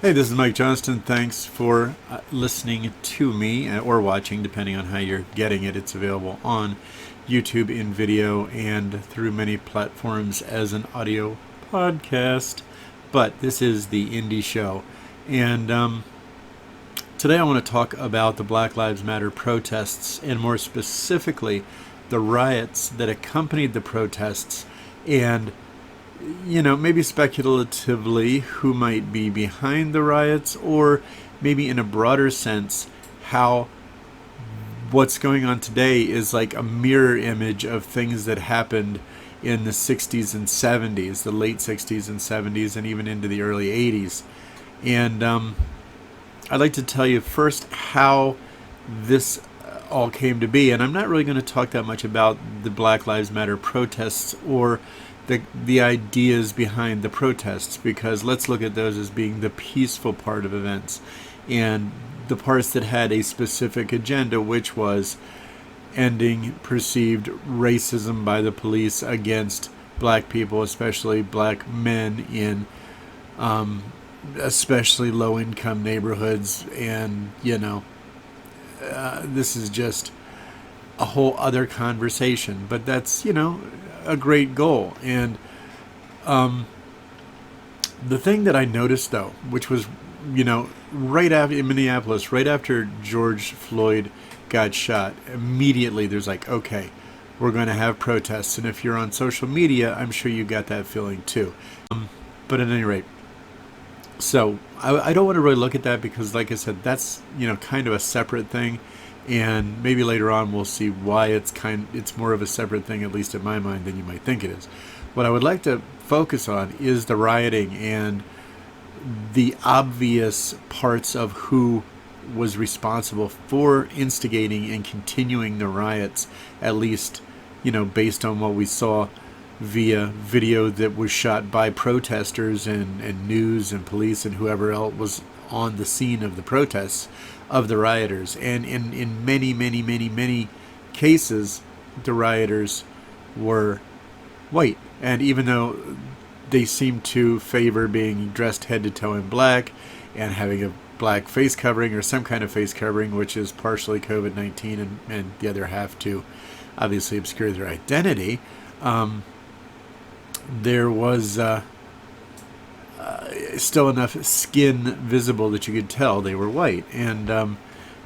Hey, this is Mike Johnston. Thanks for listening to me or watching, depending on how you're getting it. It's available on YouTube in video and through many platforms as an audio podcast. But this is the Indie Show. And today I want to talk about the Black Lives Matter protests, and more specifically, the riots that accompanied the protests, and maybe speculatively who might be behind the riots, or maybe in a broader sense, how what's going on today is like a mirror image of things that happened in the 60s and 70s, the late 60s and 70s, and even into the early 80s. And I'd like to tell you first how this all came to be. And I'm not really going to talk that much about the Black Lives Matter protests or the ideas behind the protests, because let's look at those as being the peaceful part of events and the parts that had a specific agenda, which was ending perceived racism by the police against black people, especially black men in especially low-income neighborhoods. And this is just a whole other conversation, but that's a great goal. And the thing that I noticed, though, which was right after, in Minneapolis, right after George Floyd got shot, immediately there's like, okay, we're going to have protests. And if you're on social media, I'm sure you got that feeling too. But at any rate, so I don't want to really look at that, because like I said, that's kind of a separate thing. And maybe later on we'll see why it's more of a separate thing, at least in my mind, than you might think it is. What I would like to focus on is the rioting and the obvious parts of who was responsible for instigating and continuing the riots, at least based on what we saw via video that was shot by protesters and news and police and whoever else was on the scene of the protests of the rioters. And in many cases, the rioters were white. And even though they seemed to favor being dressed head to toe in black and having a black face covering or some kind of face covering, which is partially COVID-19 and the other half to obviously obscure their identity, there was still enough skin visible that you could tell they were white. And and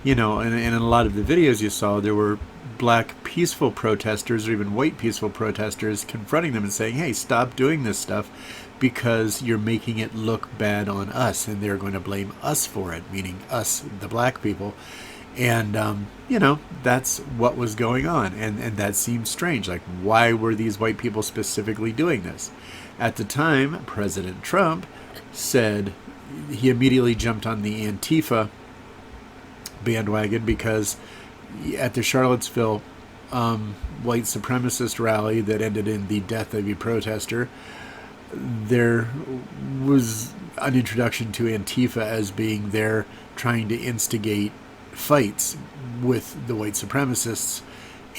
in a lot of the videos you saw, there were black peaceful protesters, or even white peaceful protesters, confronting them and saying, hey, stop doing this stuff because you're making it look bad on us, and they're going to blame us for it, meaning us, the black people. And that's what was going on, and that seemed strange. Like, why were these white people specifically doing this? At the time, President Trump said he immediately jumped on the Antifa bandwagon, because at the Charlottesville white supremacist rally that ended in the death of a protester, there was an introduction to Antifa as being there trying to instigate fights with the white supremacists.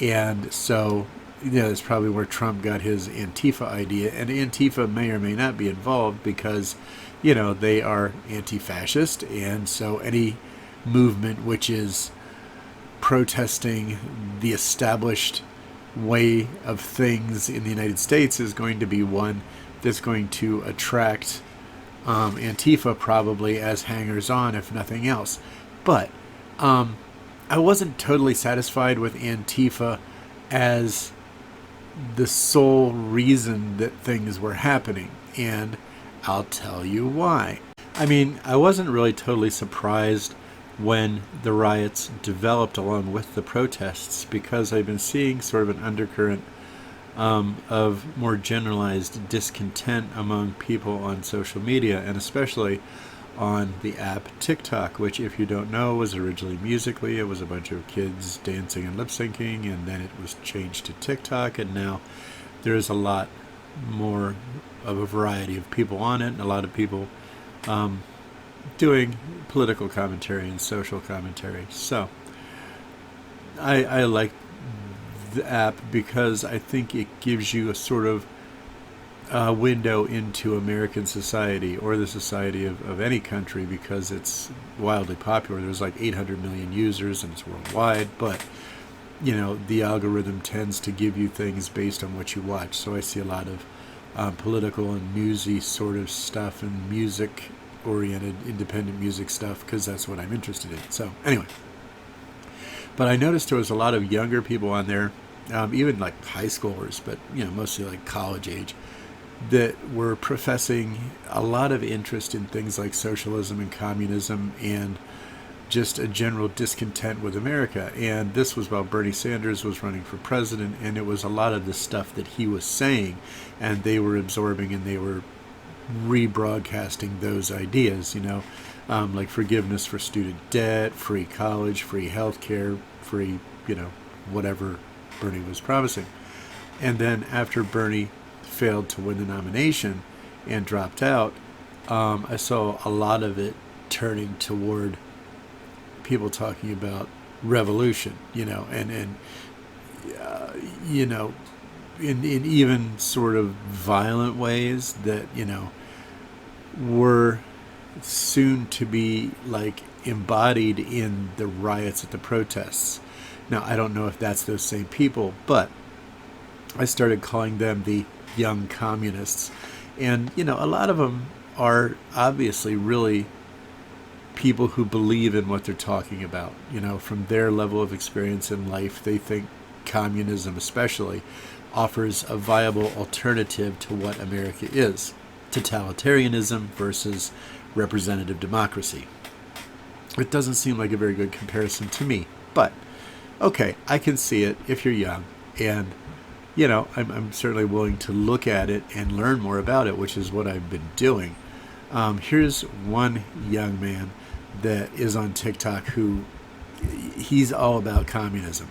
And so that's probably where Trump got his Antifa idea. And Antifa may or may not be involved, because they are anti-fascist, and so any movement which is protesting the established way of things in the United States is going to be one that's going to attract Antifa probably as hangers-on, if nothing else. But I wasn't totally satisfied with Antifa as the sole reason that things were happening, and I'll tell you why. I mean, I wasn't really totally surprised when the riots developed along with the protests, because I've been seeing sort of an undercurrent of more generalized discontent among people on social media, and especially on the app Tik Tok, which, if you don't know, was originally Musical.ly. It was a bunch of kids dancing and lip syncing, and then it was changed to TikTok, and now there's a lot more of a variety of people on it, and a lot of people doing political commentary and social commentary. So I like the app because I think it gives you a sort of window into American society or the society of any country, because it's wildly popular. There's like 800 million users and it's worldwide, but the algorithm tends to give you things based on what you watch. So I see a lot of political and newsy sort of stuff and music oriented independent music stuff because that's what I'm interested in. So anyway, but I noticed there was a lot of younger people on there, even like high schoolers, but mostly like college age, that were professing a lot of interest in things like socialism and communism and just a general discontent with America. And this was while Bernie Sanders was running for president, and it was a lot of the stuff that he was saying, and they were absorbing and they were rebroadcasting those ideas, like forgiveness for student debt, free college, free health care, free, whatever Bernie was promising. And then after Bernie failed to win the nomination and dropped out, I saw a lot of it turning toward people talking about revolution, and in even sort of violent ways that, were soon to be like embodied in the riots at the protests. Now, I don't know if that's those same people, but I started calling them the young communists. And, a lot of them are obviously really people who believe in what they're talking about. From their level of experience in life, they think communism especially offers a viable alternative to what America is. Totalitarianism versus representative democracy. It doesn't seem like a very good comparison to me, but okay, I can see it if you're young, and I'm certainly willing to look at it and learn more about it, which is what I've been doing. Here's one young man that is on TikTok who he's all about communism,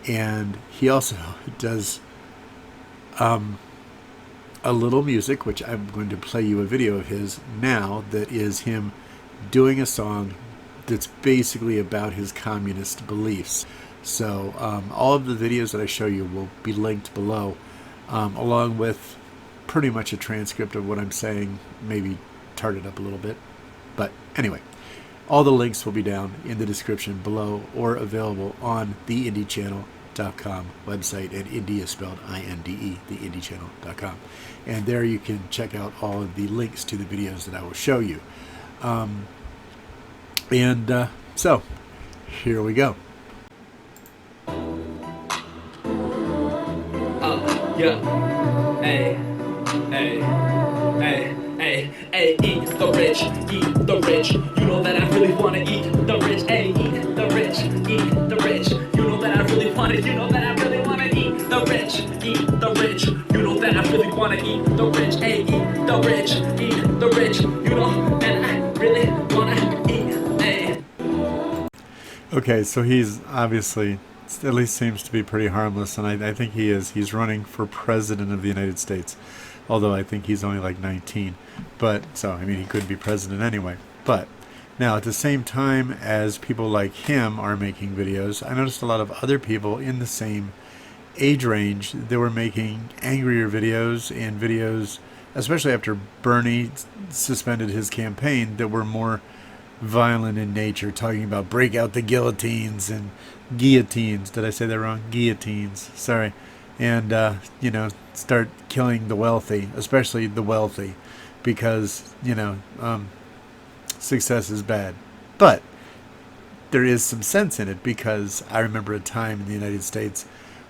and he also does a little music, which I'm going to play you a video of his now, that is him doing a song that's basically about his communist beliefs. So all of the videos that I show you will be linked below, along with pretty much a transcript of what I'm saying, maybe tarted up a little bit. But anyway, all the links will be down in the description below or available on the indiechannel.com website, and indie is spelled INDE, theindiechannel.com. And there you can check out all of the links to the videos that I will show you. So here we go. Yeah, hey, hey, hey, hey, hey, eat the rich, eat the rich. You know that I really wanna eat the rich, hey, eat the rich, eat the rich. You know that I really wanna, you know that I really wanna eat the rich, eat the rich. You know that I really wanna eat the rich, hey, eat the rich, eat the rich. You know that I really wanna eat, hey. Okay, so he's obviously, at least seems to be pretty harmless, and I think he is. He's running for president of the United States, although I think he's only like 19. But, so, I mean, he could be president anyway. But, now, at the same time as people like him are making videos, I noticed a lot of other people in the same age range that were making angrier videos, and videos, especially after Bernie suspended his campaign, that were more violent in nature, talking about break out the guillotines and guillotines. Did I say that wrong? Guillotines. Sorry. And, start killing the wealthy, especially the wealthy, because, success is bad. But there is some sense in it, because I remember a time in the United States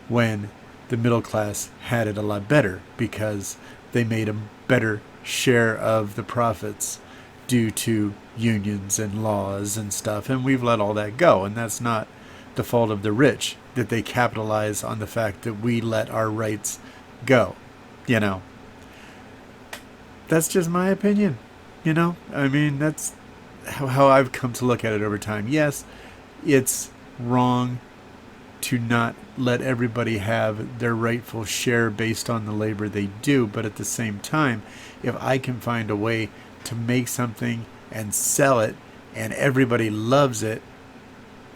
when the middle class had it a lot better, because they made a better share of the profits due to unions and laws and stuff, and we've let all that go, and that's not the fault of the rich that they capitalize on the fact that we let our rights go. That's just my opinion. I mean, that's how I've come to look at it over time. Yes, it's wrong to not let everybody have their rightful share based on the labor they do, but at the same time, if I can find a way to make something and sell it and everybody loves it,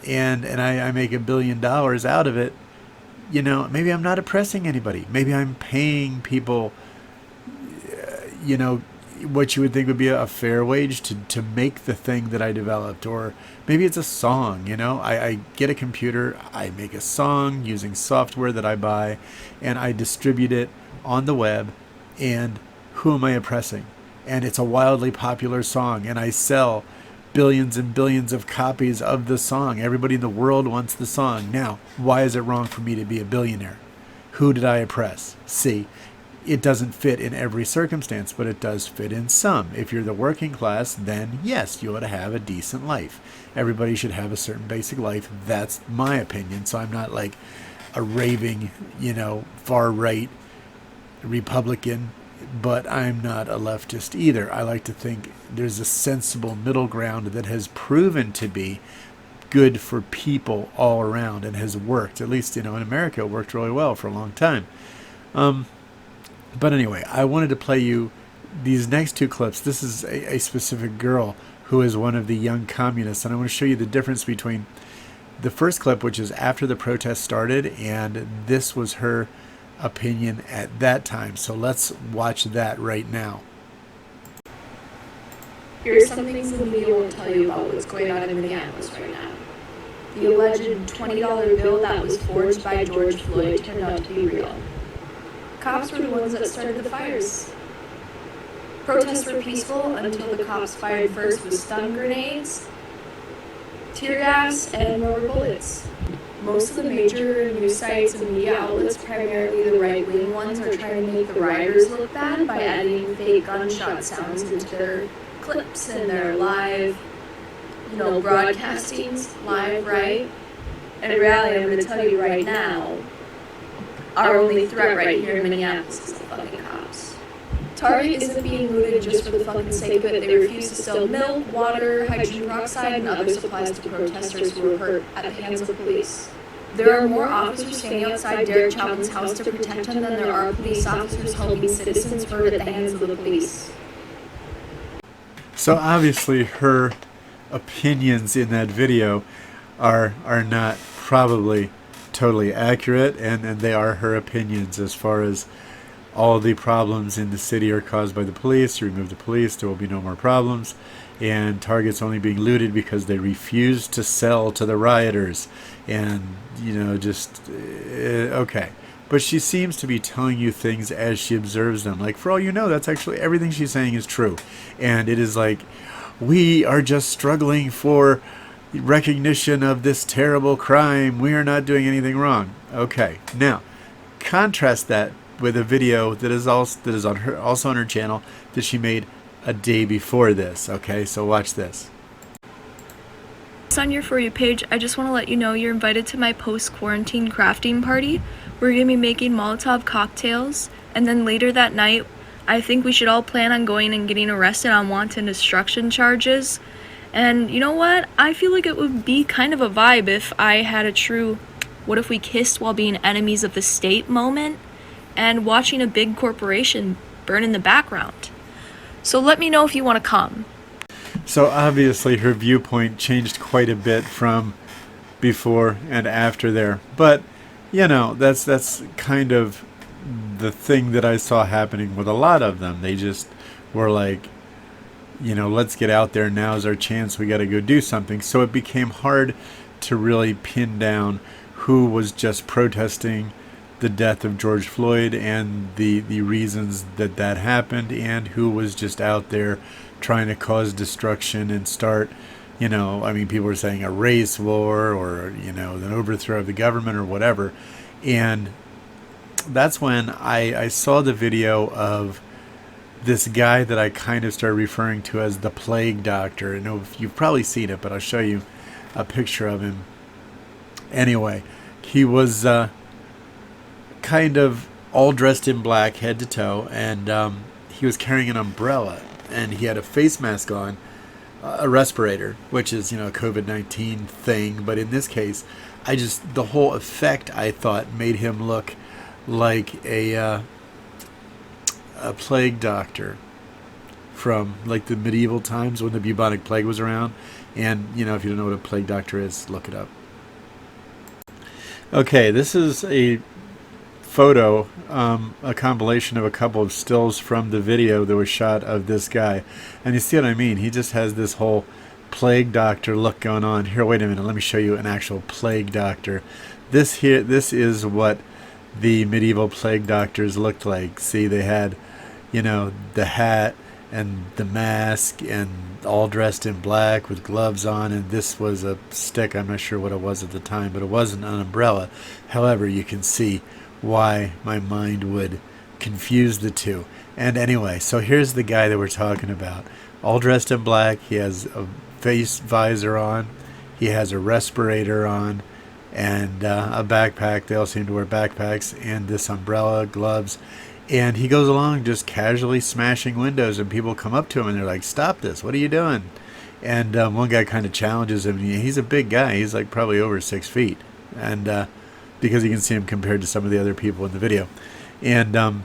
and I make $1 billion out of it, maybe I'm not oppressing anybody. Maybe I'm paying people, what you would think would be a fair wage to make the thing that I developed. Or maybe it's a song, I get a computer, I make a song using software that I buy, and I distribute it on the web, and who am I oppressing? And it's a wildly popular song, and I sell billions and billions of copies of the song. Everybody in the world wants the song. Now, why is it wrong for me to be a billionaire? Who did I oppress? See, it doesn't fit in every circumstance, but it does fit in some. If you're the working class, then yes, you ought to have a decent life. Everybody should have a certain basic life. That's my opinion. So I'm not like a raving, far right Republican, but I'm not a leftist either. I like to think there's a sensible middle ground that has proven to be good for people all around and has worked. At least, in America, it worked really well for a long time. But anyway, I wanted to play you these next two clips. This is a specific girl who is one of the young communists, and I want to show you the difference between the first clip, which is after the protest started, and this was her opinion at that time. So let's watch that right now. Here are some things the media won't tell you about what's going on in Minneapolis right now. The alleged $20 bill that was forged by George Floyd turned out to be real. Cops were the ones that started the fires. Protests were peaceful until the cops fired first with stun grenades, tear gas, and rubber bullets. Most of the major news sites and media outlets, primarily the right-wing ones, are trying to make the rioters look bad by adding fake gunshot sounds into their clips and their live, broadcastings, live, right? And in reality, I'm going to tell you right now, our only threat right here in Minneapolis is the fucking cops. Target isn't being looted just for the fucking sake of it. They refuse to sell milk, water, hydrogen peroxide, and other supplies to protesters who were hurt at the hands of the police. There are more officers standing outside Derek Chauvin's house to protect him than there are police officers helping citizens hurt at the hands of the police. So obviously her opinions in that video are not probably totally accurate, and they are her opinions as far as all the problems in the city are caused by the police. You remove the police, there will be no more problems, and Target's only being looted because they refuse to sell to the rioters. And okay. But she seems to be telling you things as she observes them. Like, for all you know, that's actually everything she's saying is true. And it is like, we are just struggling for recognition of this terrible crime. We are not doing anything wrong. Okay, now contrast that with a video that is also on her channel that she made a day before this. Okay, so watch this. On your For You page, I just want to let you know you're invited to my post-quarantine crafting party. We're going to be making Molotov cocktails, and then later that night, I think we should all plan on going and getting arrested on wanton destruction charges. And you know what? I feel like it would be kind of a vibe if I had a true what if we kissed while being enemies of the state moment and watching a big corporation burn in the background. So let me know if you want to come. So obviously her viewpoint changed quite a bit from before and after there. But, that's kind of the thing that I saw happening with a lot of them. They just were like, let's get out there. Now's our chance. We got to go do something. So it became hard to really pin down who was just protesting the death of George Floyd and the reasons that happened, and who was just out there trying to cause destruction and start, people were saying a race war or, an overthrow of the government or whatever. And that's when I saw the video of this guy that I kind of started referring to as the plague doctor. I know you've probably seen it, but I'll show you a picture of him. Anyway, he was kind of all dressed in black head to toe, and he was carrying an umbrella, and he had a face mask on, a respirator, which is, a COVID-19 thing. But in this case, the whole effect, I thought, made him look like a plague doctor from like the medieval times when the bubonic plague was around. And, you know, if you don't know what a plague doctor is, look it up. Okay, this is a photo, a compilation of a couple of stills from the video that was shot of this guy. And you see what I mean? He just has this whole plague doctor look going on. Here, wait a minute. Let me show you an actual plague doctor. This is what the medieval plague doctors looked like. See, they had, you know, the hat and the mask and all dressed in black with gloves on, and this was a stick. I'm not sure what it was at the time, but it wasn't an umbrella. However, you can see why my mind would confuse the two. And anyway, so here's the guy that we're talking about. All dressed in black. He has a face visor on. He has a respirator on and a backpack. They all seem to wear backpacks, and this umbrella, gloves. And he goes along just casually smashing windows, and people come up to him and they're like, "Stop this, what are you doing?" And one guy kind of challenges him. He's a big guy. He's like probably over 6 feet. And because you can see him compared to some of the other people in the video. And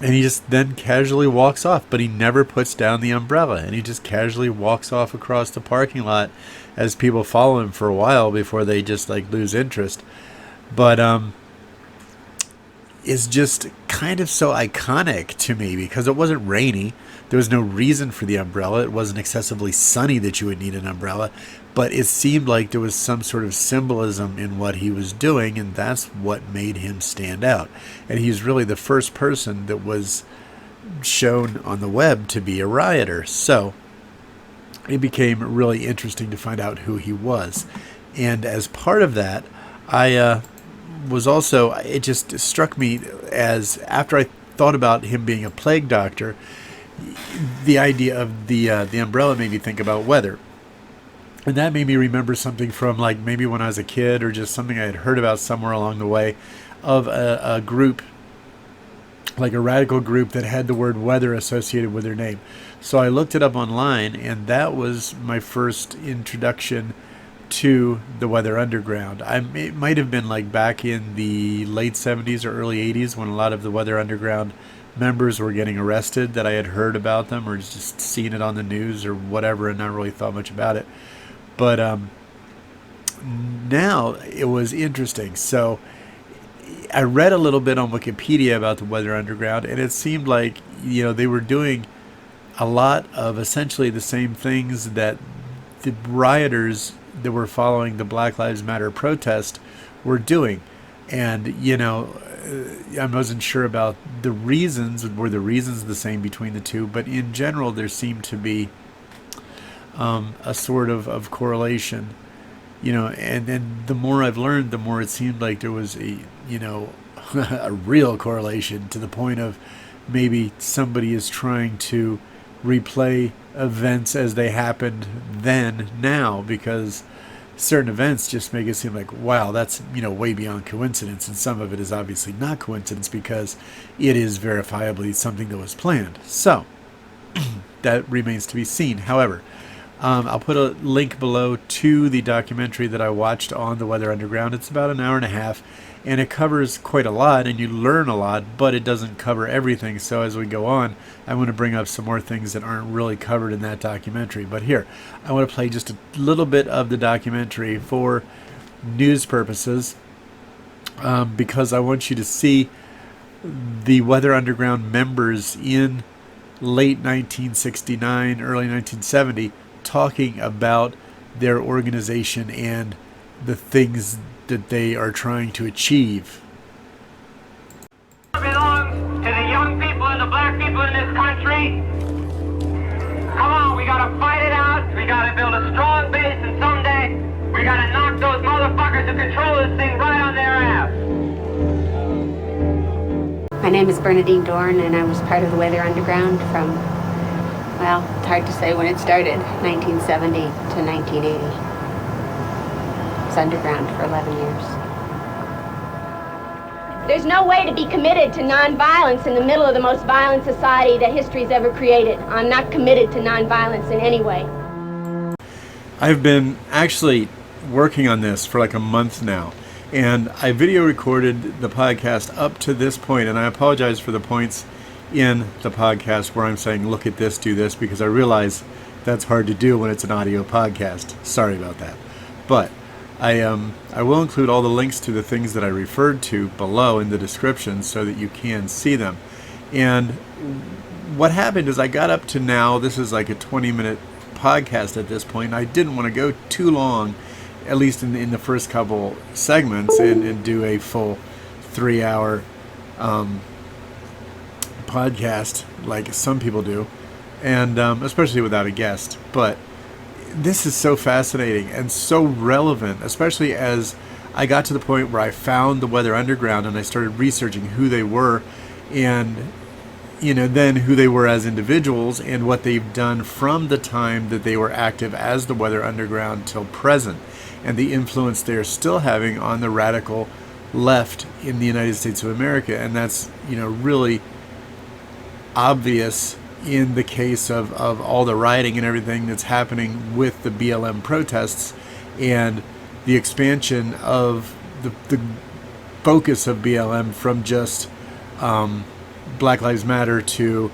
he just then casually walks off, but he never puts down the umbrella. And he just casually walks off across the parking lot as people follow him for a while before they just like lose interest. But is just kind of so iconic to me because it wasn't rainy. There was no reason for the umbrella. It wasn't excessively sunny that you would need an umbrella, but it seemed like there was some sort of symbolism in what he was doing, and that's what made him stand out. And he's really the first person that was shown on the web to be a rioter. So it became really interesting to find out who he was. And as part of that, I was also, it just struck me as, after I thought about him being a plague doctor, the idea of the umbrella made me think about weather. And that made me remember something from like maybe when I was a kid, or just something I had heard about somewhere along the way, of a group, like a radical group that had the word weather associated with their name. So I looked it up online, and that was my first introduction to the Weather Underground. It might have been like back in the late 70s or early 80s when a lot of the Weather Underground members were getting arrested, that I had heard about them or just seen it on the news or whatever and not really thought much about it. But now it was interesting. So I read a little bit on Wikipedia about the Weather Underground, and it seemed like, you know, they were doing a lot of essentially the same things that the rioters that were following the Black Lives Matter protest were doing. And, you know, I wasn't sure about the reasons. Were the reasons the same between the two? But in general, there seemed to be a sort of correlation, you know, and then the more I've learned, the more it seemed like there was a, you know, a real correlation, to the point of maybe somebody is trying to replay events as they happened then now, because certain events just make it seem like, wow, that's, you know, way beyond coincidence. And some of it is obviously not coincidence because it is verifiably something that was planned. So that remains to be seen. However, I'll put a link below to the documentary that I watched on the Weather Underground. It's about an hour and a half, and it covers quite a lot, and you learn a lot, but it doesn't cover everything. So as we go on, I want to bring up some more things that aren't really covered in that documentary. But here, I want to play just a little bit of the documentary for news purposes, because I want you to see the Weather Underground members in late 1969, early 1970, talking about their organization and the things that they are trying to achieve. It belongs to the young people and the black people in this country. Come on, we gotta fight it out. We gotta build a strong base, and someday we gotta knock those motherfuckers who control this thing right on their ass. My name is Bernadine Dorn, and I was part of the Weather Underground from, well, it's hard to say when it started, 1970 to 1980. It's underground for 11 years. There's no way to be committed to nonviolence in the middle of the most violent society that history's ever created. I'm not committed to nonviolence in any way. I've been actually working on this for like a month now, and I video recorded the podcast up to this point, and I apologize for the points in the podcast where I'm saying, look at this, do this, because I realize that's hard to do when it's an audio podcast. Sorry about that. But I will include all the links to the things that I referred to below in the description so that you can see them. And what happened is I got up to now, this is like a 20-minute podcast at this point, and I didn't want to go too long, at least in the first couple segments, and do a full 3-hour podcast like some people do, and especially without a guest. But this is so fascinating and so relevant, especially as I got to the point where I found the Weather Underground and I started researching who they were, and then who they were as individuals and what they've done from the time that they were active as the Weather Underground till present, and the influence they're still having on the radical left in the United States of America. And that's really obvious in the case of all the rioting and everything that's happening with the BLM protests, and the expansion of the focus of BLM from just Black Lives Matter to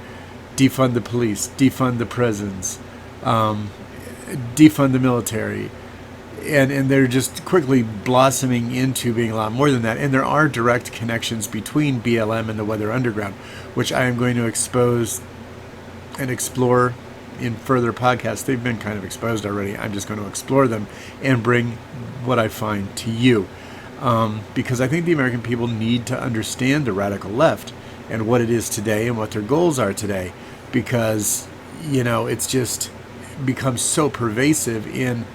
defund the police, defund the prisons, defund the military, and they're just quickly blossoming into being a lot more than that. And there are direct connections between BLM and the Weather Underground, which I am going to expose and explore in further podcasts. They've been kind of exposed already. I'm just going to explore them and bring what I find to you, because I think the American people need to understand the radical left and what it is today and what their goals are today, because it's just become so pervasive in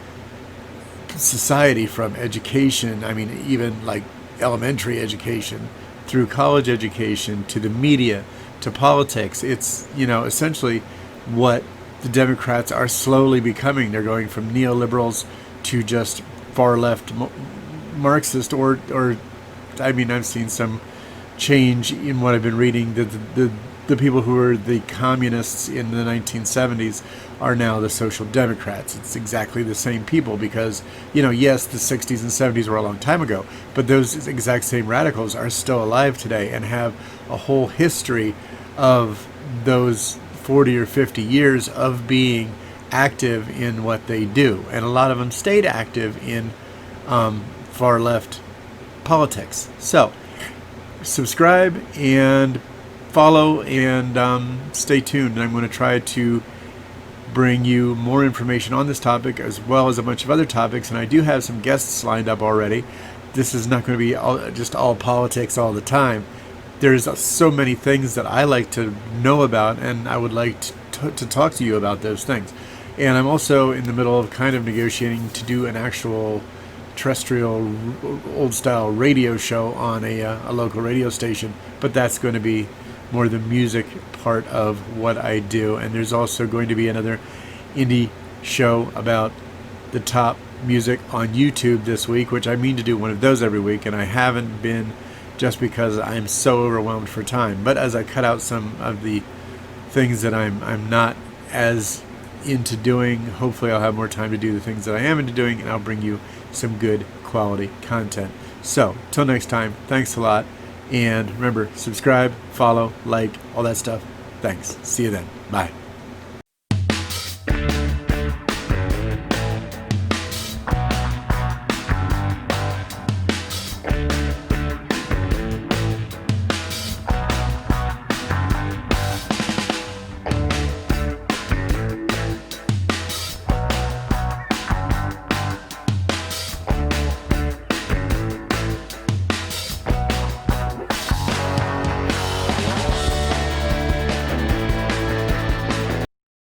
society, from education, even like elementary education, through college education, to the media, to politics. It's essentially what the Democrats are slowly becoming. They're going from neoliberals to just far left Marxist, or I've seen some change in what I've been reading. The people who were the communists in the 1970s are now the social democrats. It's exactly the same people, because yes, the 60s and 70s were a long time ago, but those exact same radicals are still alive today and have a whole history of those 40 or 50 years of being active in what they do, and a lot of them stayed active in far left politics. So subscribe and follow, and stay tuned, and I'm going to try to bring you more information on this topic as well as a bunch of other topics. And I do have some guests lined up already. This is not going to be just all politics all the time. There's so many things that I like to know about, and I would like to talk to you about those things. And I'm also in the middle of kind of negotiating to do an actual terrestrial old style radio show on a local radio station, but that's going to be more the music part of what I do. And there's also going to be another indie show about the top music on YouTube this week, which I mean to do one of those every week, and I haven't been, just because I'm so overwhelmed for time. But as I cut out some of the things that I'm not as into doing, hopefully I'll have more time to do the things that I am into doing, and I'll bring you some good quality content. So till next time, thanks a lot. And remember, subscribe, follow, like, all that stuff. Thanks. See you then. Bye.